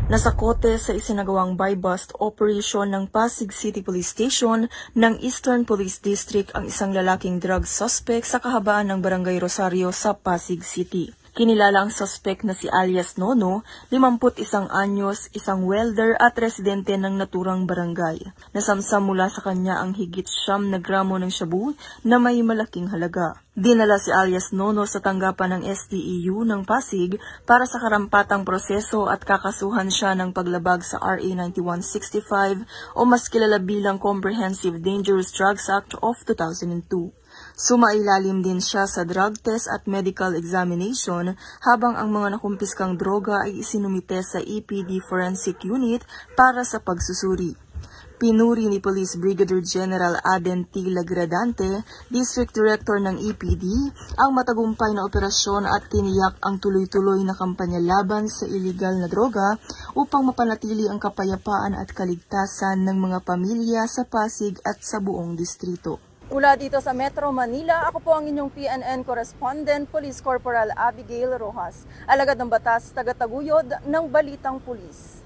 Nasakote sa isinagawang buy-bust operation ng Pasig City Police Station ng Eastern Police District ang isang lalaking drug suspect sa kahabaan ng Barangay Rosario sa Pasig City. Kinilala ang suspect na si alias Nono, 51 anyos, isang welder at residente ng naturang barangay. Nasamsam mula sa kanya ang higit 9 na gramo ng shabu na may malaking halaga. Dinala si alias Nono sa tanggapan ng STEU ng Pasig para sa karampatang proseso at kakasuhan siya ng paglabag sa RA 9165 o mas kilala bilang Comprehensive Dangerous Drugs Act of 2002. Sumailalim din siya sa drug test at medical examination habang ang mga nakumpiskang droga ay isinumite sa EPD Forensic Unit para sa pagsusuri. Pinuri ni Police Brigadier General Aden T. Lagradante, District Director ng EPD, ang matagumpay na operasyon at tiniyak ang tuloy-tuloy na kampanya laban sa iligal na droga upang mapanatili ang kapayapaan at kaligtasan ng mga pamilya sa Pasig at sa buong distrito. Mula dito sa Metro Manila, ako po ang inyong PNN Correspondent, Police Corporal Abigail Rojas, alagad ng batas, taga-taguyod ng Balitang Pulis.